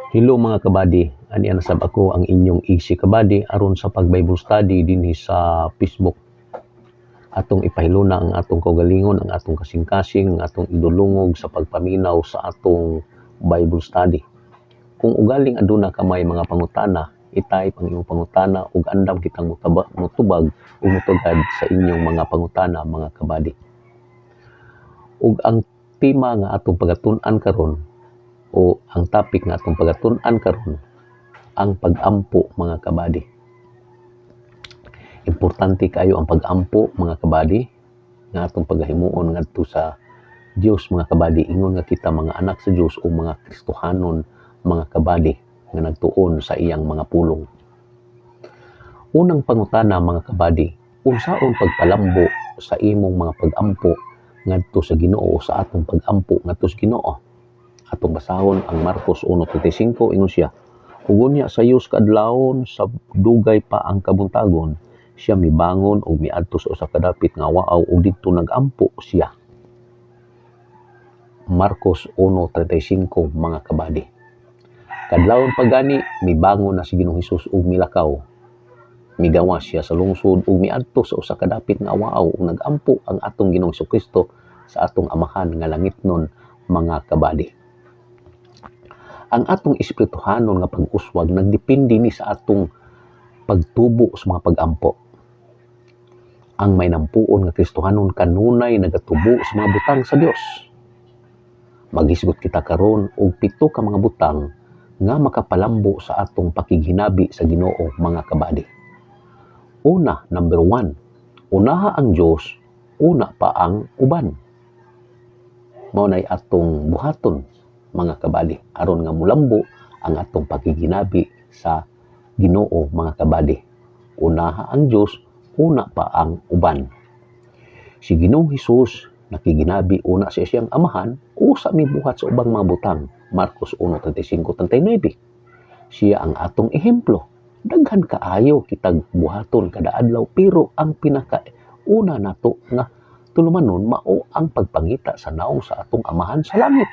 Hello mga kabady, ani nasab ako ang inyong Easy Kabady aron sa pag-Bible study dinhi sa Facebook. Atong ipahiluna ang atong kaugalingon, ang atong kasing-kasing, ang atong idulungog sa pagpaminaw sa atong Bible study. Kung ugaling aduna ka may mga pangutana, i-type ang inyong pangutana ug andam kitang mutubag ug mutugad sa inyong mga pangutana mga kabady. Ug ang tema nga atong pagatun-an karon o ang topic nga atong pagatun-an karon ang pag-ampo mga kabady. Importante kayo ang pag-ampo mga kabady nga atong pagahimuon ngadto sa Dios mga kabady. Ingon nga kita mga anak sa Dios o mga Kristohanon mga kabady nga nagtuon sa iyang mga pulong. Unang pangutana mga kabady, unsaon pagpalambo sa imong mga pag-ampo ngadto sa Ginoo o sa atong pag-ampo ngadto sa Ginoo? Atong basahon ang Marcos 1:35 ingon siya, "Ugon niya sa yus kaadlawon sa dugay pa ang kabuntagon, siya mibangon ug miadto sa usa ka dapit nga waaw ug didto nag-ampo siya." Marcos 1:35 mga kabady. Kadlawon pa gani mibangon na si Ginoong Hesus ug milakaw. Migawas siya sa lungsod ug miadto sa usa ka dapit nga waaw ug nag-ampo ang atong Ginoong Hesukristo sa atong amahan nga langitnon mga kabady. Ang atong espirituhanon nga pag-uswag nagdepende ni sa atong pagtubo sa mga pag-ampo. Ang may nampuon nga Kristohanon kanunay nagatubo sa mga butang sa Dios. Maghisgot kita karon og 7 ka mga butang nga makapalambo sa atong pakighinabi sa Ginoo mga kabady. Una, number 1, unaha ang Dios, una pa ang uban. Mao nay atong buhaton mga kabady aron nga mulambo ang atong pakiginabi sa Ginoo mga kabady. Unaha ang Dios, una pa ang uban. Si Ginoong Hesus nakiginabi una sa siyang amahan, usa mibuhat sa ubang mga butang. Marcos 1:35-39. Siya ang atong ehemplo. Daghan kaayo kitag buhaton kada adlaw pero ang pinakauna nato nga tulumanon mao ang pagpangita sa naong sa atong amahan sa langit.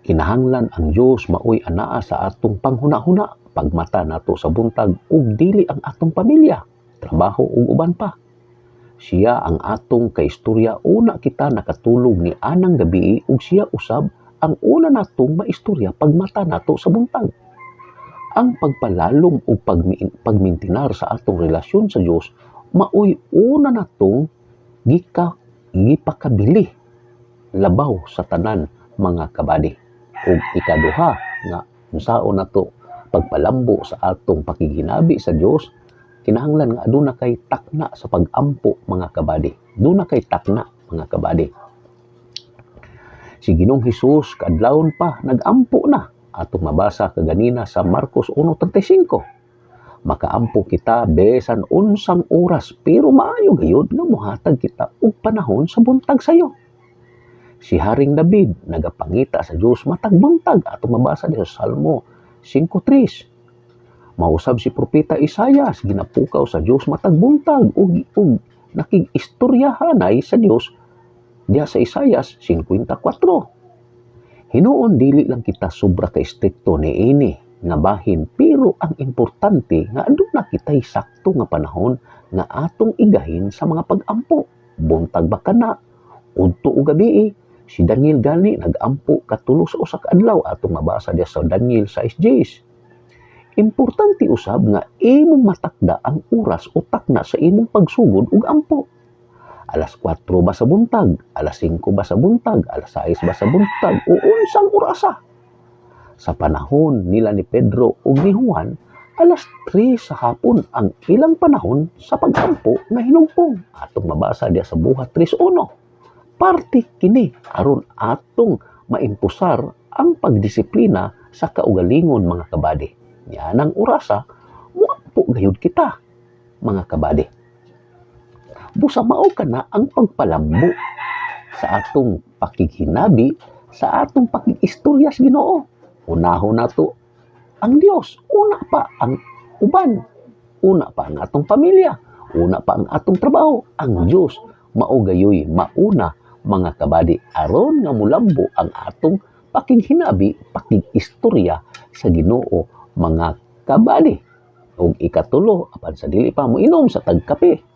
Kinahanglan ang Dios maoy anaa sa atong panghuna-huna, pagmata nato sa buntag ug dili ang atong pamilya, trabaho ug uban pa. Siya ang atong kaistorya una kita nakatulog ni anang gabi ug siya usab ang una natong maistorya pagmata nato sa buntag. Ang pagpalalom ug pagmintinar sa atong relasyon sa Dios maoy una natong gipakabili labaw sa tanan mga kabady. Ug ikaduha nga unsaon nato pagpalambo sa atong pakiginabi sa Dios, kinahanglan nga aduna kay takna sa pag-ampo mga kabady. Aduna kay takna mga kabady. Si Ginoong Hesus kadlawon pa nag-ampo na. Atong mabasa kaganina sa Marcos 1:35. Makaampo kita besan unsang oras pero maayo gayud nga mohatag kita og panahon sa buntag sayo. Si Haring David nagapangita sa Dios matag buntag, atong mabasa sa Salmo 5:3. Mausab si propeta Isaias ginapukaw sa Dios matag buntag ug nakig-istoryahanay sa Dios diha sa Isaias 54. Hinuon dili lang kita sobra ka istrikto niini nga bahin pero ang importante nga aduna kitay sakto nga panahon nga atong igahin sa mga pag-ampo. Buntag ba kana udto ug gabi. Si Daniel gani nag-ampo katulo sa usa ka adlaw, atong mabasa diha sa Daniel 6:10. Importante usab nga imong matakda ang oras o takna sa imong pagsugod ug ampo. Alas 4 ba sa buntag, alas 5 ba sa buntag, alas 6 ba sa buntag, o unsang orasa. Sa panahon nila ni Pedro ug ni Juan, alas 3 sa hapon ang ilang panahon sa pag-ampo nga hinungpong. Atong mabasa diha sa Buhat 3:1. Parte kini aron atong maimpusar ang pagdisiplina sa kaugalingon mga kabady. Yanang orasa, muampo gayud kita mga kabady. Busa mao kana ang pagpalambo sa atong pakighinabi, sa atong pakig-istorya sa Ginoo. Unahon nato ang Dios, una pa ang uban, una pa ang atong pamilya, una pa ang atong trabaho. Ang Dios mao gayoy mauna mga kabady aron nga mulambo ang atong pakighinabi, pakig-istorya sa Ginoo mga kabadi. Ug ikatulo, apan sa dili pa mo inom sa tagkape.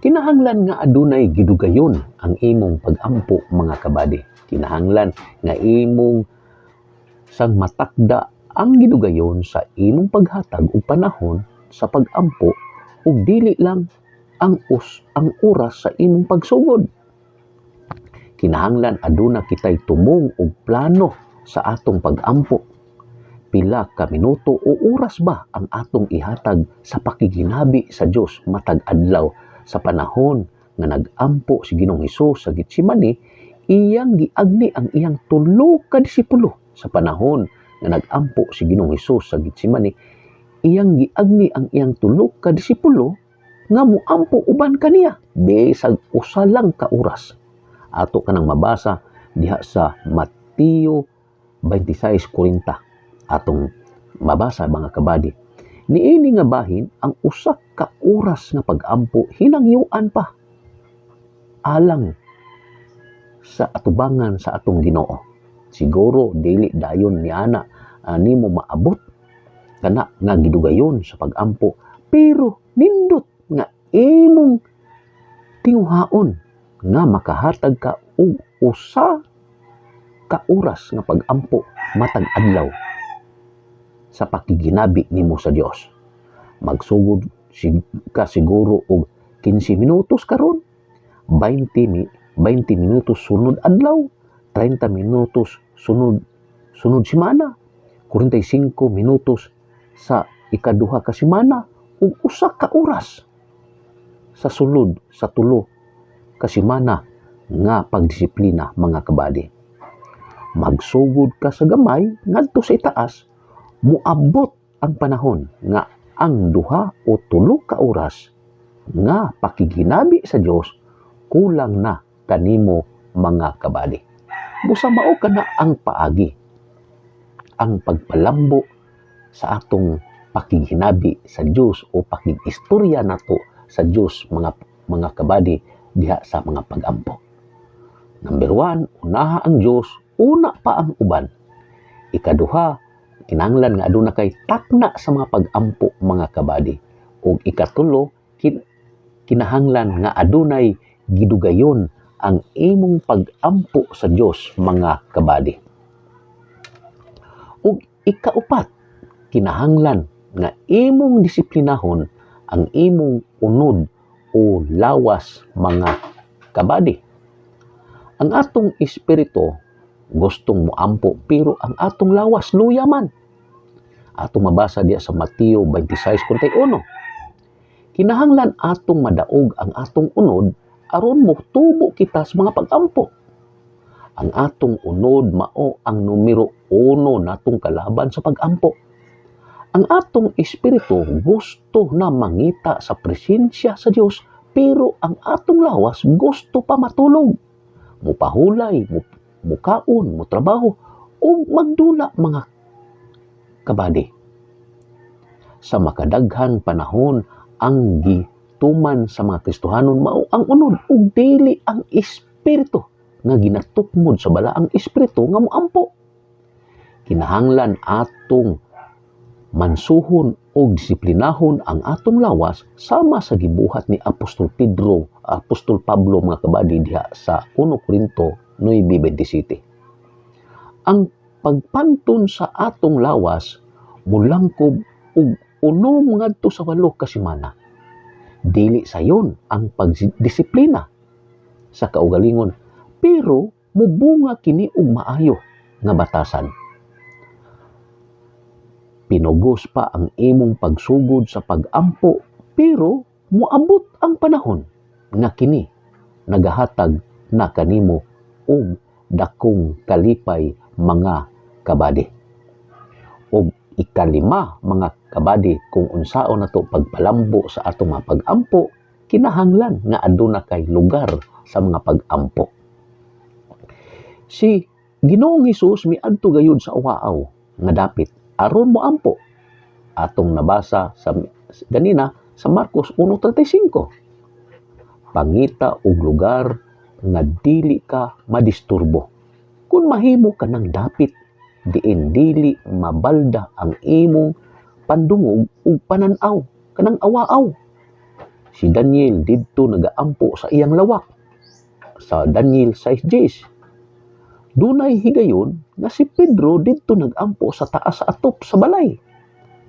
Kinahanglan nga adunay gidugayon ang imong pag-ampo mga kabadi. Kinahanglan nga imong sang matakda ang gidugayon sa imong paghatag og panahon sa pag-ampo ug dili lang ang oras sa imong pagsugod. Kinahanglan aduna kitay tumong og plano sa atong pag-ampo. Pila ka minuto o oras ba ang atong ihatag sa pakiginabi sa Dios matag adlaw sa panahon nga nag-ampo si Ginoong Hesus sa Getsemani, iyang giagni ang iyang 3 ka disipulo. Sa panahon nga nag-ampo si Ginoong Hesus sa Getsemani, iyang giagni ang iyang 3 ka disipulo nga muampo uban kaniya bisag usa lang ka oras. Ato kanang mabasa diha sa Mateo 26:40. Atong mabasa mga kabadi. Niini nga bahin ang usa ka oras nga pag-ampo hinangyuan pa alang sa atubangan sa atong Ginoo. Siguro dili dayon niana nimo maabot kana nga gidugayon sa pag-ampo, pero nindot nga imong tinguhaon nga makahatag ka og usa ka oras nga pag-ampo matag adlaw sa pakiginabi nimo sa Dios. Magsugod ka siguro og 15 minutos karon, 20 minutos sunod adlaw, 30 minutos sunod semana, 45 minutos sa ikaduha ka semana ug usa ka oras sa sulod sa 3 ka semana nga pagdisiplina mga kabadi. Magsugod ka sa gamay ngadto sa itaas, muabot ang panahon nga ang 2 o 3 ka oras nga pakiginabi sa Dios kulang na kanimo mga kabadi. Busa mao kana ang paagi, ang pagpalambo sa atong pakiginabi sa Dios o pakig-istorya nato sa Dios mga kabadi diha sa mga pag-ampo. Number 1, unaha ang Dios, una pa ang uban. Ikaduha, kinahanglan nga aduna kay takna sa mga pag-ampo mga kabadi. Ug ikatulo, kinahanglan nga adunay gidugayon ang imong pag-ampo sa Dios mga kabadi. Ug ikaupat, kinahanglan nga imong disiplinahon ang imong unod o lawas mga kabadi. Ang atong espiritu gustong moampo pero ang atong lawas luya man. Atong mabasa diya sa Mateo 26:41. Kinahanglan atong madaog ang atong unod aron motubo kita sa mga pag-ampo. Ang atong unod mao ang numero 1 natong kalaban sa pag-ampo. Ang atong espiritu gusto na mangita sa presensya sa Dios, pero ang atong lawas gusto pa matulog, mupahulay, mukaon, mutrabaho, o magdula mga kabadi. Sa makadaghang panahon, ang gituman sa mga Kristohanon mao ang unod ug dili ang espiritu nga ginatukmod sa balaang espiritu nga moampo. Kinahanglan atong mansuhon o disiplinahon ang atong lawas sama sa gibuhat ni Apostol Pablo mga kabadi diha sa 1 Korinto 9:27. Ang pagpantun sa atong lawas mulangkob og 1 ngadto sa 8 ka semana. Dili sayon ang pagdisiplina sa kaugalingon, pero mubunga kini og maayo nga batasan. Pinugos pa ang imong pagsugod sa pag-ampo, pero muabot ang panahon nga kini nagahatag na kanimo og dakong kalipay mga kabadi. Og ikalima mga kabadi, kung unsaon nato pagpalambo sa atong mga pag-ampo, kinahanglan nga aduna kay lugar sa mga pag-ampo. Si Ginoong Hesus miadto gayud sa uwaaw nga dapit aron mo ampo. Atong nabasa sa ganina sa Marcos 1:35. pangita og lugar nga dili ka madisturbo. Kung mahimo ka ng dapit, diin dili mabalda ang imong pandungog ug pananaw kanang awaaw. Si Daniel didto nagaampo sa iyang lawak. Sa Daniel 6:10, dunay higayon nga si Pedro didto nagampo sa taas sa atop sa balay.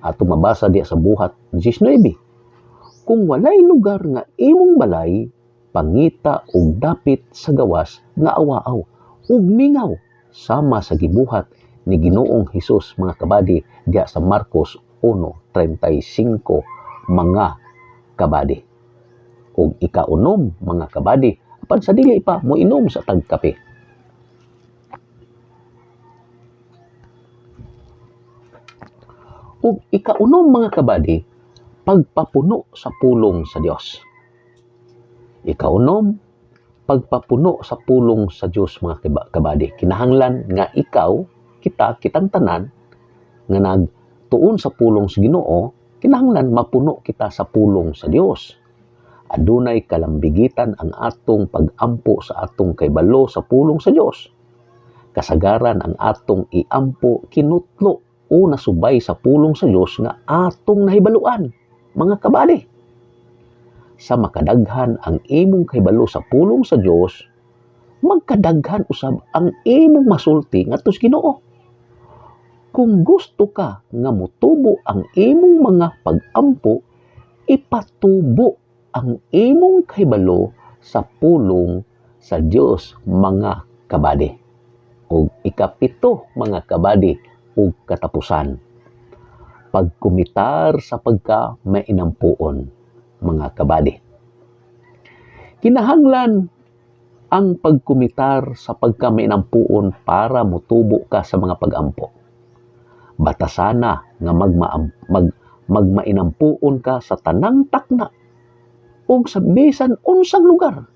Ato mabasa diya sa buhat 19. Kung walay lugar nga imong balay, pangita og dapit sa gawas nga awaaw ug mingaw sama sa gibuhat ni Ginoong Hesus mga kabady diya sa Marcos 1:35 mga kabady. Ug ikaunom mga kabady, apan sa dili pa mo inom sa tagkape. Ug ikaunom mga kabady, pagpapuno sa pulong sa Dios. Ikaunom, pagpapuno sa pulong sa Dios mga kabady. Kinahanglan nga ikaw, kitang tanan nga nagtuon sa pulong sa Ginoo, kinahanglan mapuno kita sa pulong sa Dios. Adunay kalambigitan ang atong pag-ampo sa atong kaybalo sa pulong sa Dios. Kasagaran ang atong iampo kinutlo o nasubay sa pulong sa Dios nga atong nahibaluan, mga kabady. Sa makadaghan ang imong kahibalo sa pulong sa Dios, magkadaghan usab ang imong masulti ngadto sa Ginoo. Kung gusto ka nga motubo ang imong mga pag-ampo, ipatubo ang imong kahibalo sa pulong sa Dios mga kabady. Ug ikapito mga kabady ug katapusan, pagkumitar sa pagka mainampuon mga kabady. Kinahanglan ang pagkumitar sa pagka mainampuon para motubo ka sa mga pag-ampo. Batasana nga magmainampuon ka sa tanang takna ug sa bisan unsang lugar.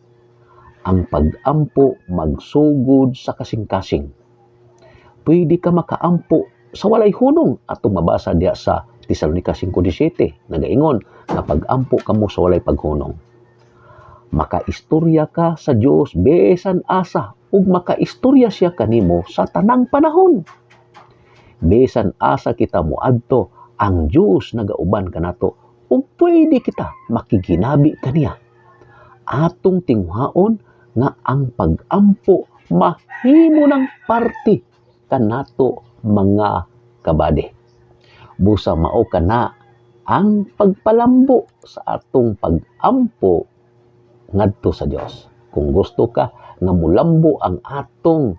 Ang pag-ampo magsugod sa kasing-kasing. Pwede ka makaampo sa walay hunong atong mabasa diya sa Tesalonica 5:17 nagaingon nga pag-ampo kamo sa walay paghunong. Makaistorya ka sa Dios bisan asa ug makaistorya siya kanimo sa tanang panahon. Bisan asa kita moadto, ang Dios nagauban kanato ug pwede kita makiginabi kaniya. Atong tinghaon nga ang pag-ampo mahimo ng parte kanato mga kabady. Busa mao kana ang pagpalambo sa atong pag-ampo ngadto sa Dios. Kung gusto ka nga mulambo ang atong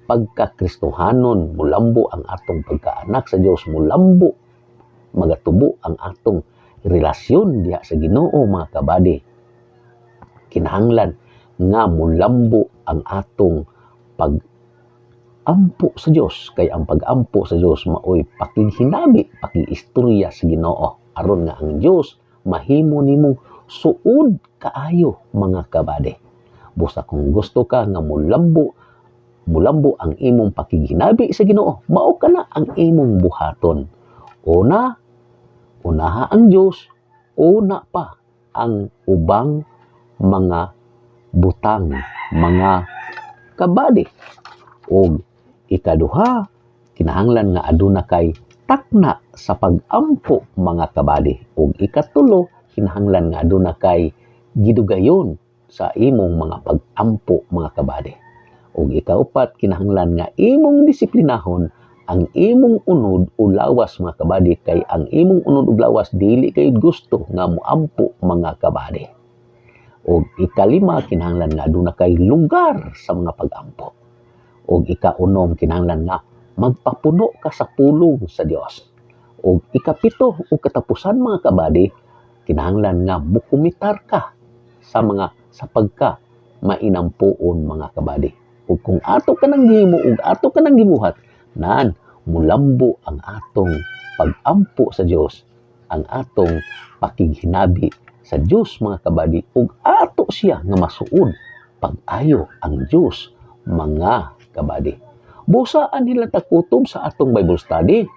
pagkakristohanon, mulambo ang atong pagkaanak sa Dios, mulambo magatubo ang atong relasyon diha sa Ginoo mga kabady, kinahanglan nga mulambo ang atong pag-ampo sa Dios. Kay ang pag-ampo sa Dios maoy pakighinabi, pakiistorya sa Ginoo aron nga ang Dios mahimo nimong suod kaayo mga kabady. Busa kung gusto ka nga mulambo ang imong pakighinabi sa Ginoo, mao kana ang imong buhaton. Unaha ang Dios, una pa ang ubang mga butang, mga kabady. O ikaduha, kinahanglan nga aduna kay takna sa pag-ampo mga kabady. O ikatulo, kinahanglan nga aduna kay gidugayon sa imong mga pag-ampo mga kabady. O ikaupat, kinahanglan nga imong disiplinahon ang imong unod o lawas mga kabady, kay ang imong unod o lawas dili kay gusto nga moampo mga kabady. O ikalima, kinahanglan nga aduna kay lugar sa mga pag-ampo. O ikaunom, kinahanglan nga magpapuno ka sa pulong sa Dios. O ikapito o katapusan mga kabady, kinahanglan nga mukumitar ka sa pagka mainampuon mga kabady. O kung ato ka nang gihimo ug ato ka nang gibuhat, nan mulambo ang atong pag-ampo sa Dios, ang atong pakighinabi sa Dios mga kabady, ug ato siya nga masuod pag-ayo ang Dios mga kabady. Busaan nila takutom sa atong Bible study.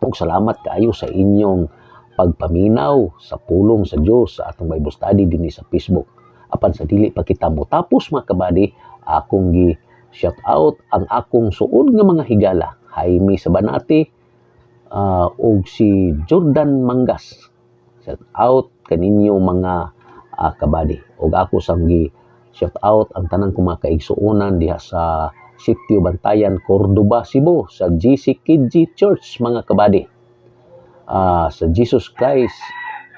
Ug salamat kaayo sa inyong pagpaminaw sa pulong sa Dios sa atong Bible study dinhi sa Facebook. Apan sa dili pa kita mo tapos mga kabady, akong gi shout out ang akong suod nga mga higala, Jaime Sabanati ug si Jordan Mangas. Shout out kaninyo mga kabady. Ug ako sang gi shout out ang tanang kong mga kaigsuonan diha sa Sitio Bantayan, Cordoba, Cebu, sa GC Kidji Church, mga kabady. Sa Jesus Christ,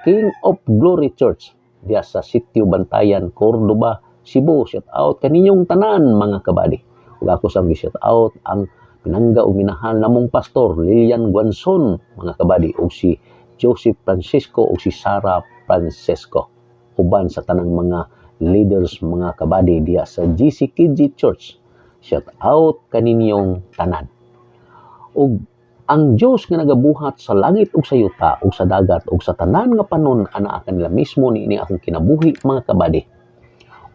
King of Glory Church, diya sa Sitio Bantayan, Cordoba, Cebu. Shout out kaninyong tanan, mga kabady. Ug ako sang shout out ang pinangga ug minahal namong pastor Lilian Guanzon, mga kabady, ug si Joseph Francisco ug si Sarah Francisco. Uban sa tanang mga leaders, mga kabady, diya sa GC Kidji Church. Shout out kaninyong tanan. Ug ang Dios nga nagabuhat sa langit ug sa yuta ug sa dagat ug sa tanan nga panon anaa kanila mismo niini akong kinabuhi, mga kabady.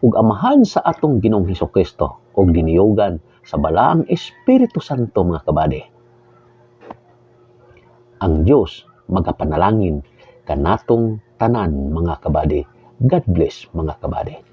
Ug amahan sa atong Ginoong Hesukristo ug giniyogan sa balaang Espiritu Santo, mga kabady. Ang Dios magapanalangin kanatong tanan, mga kabady. God bless, mga kabady.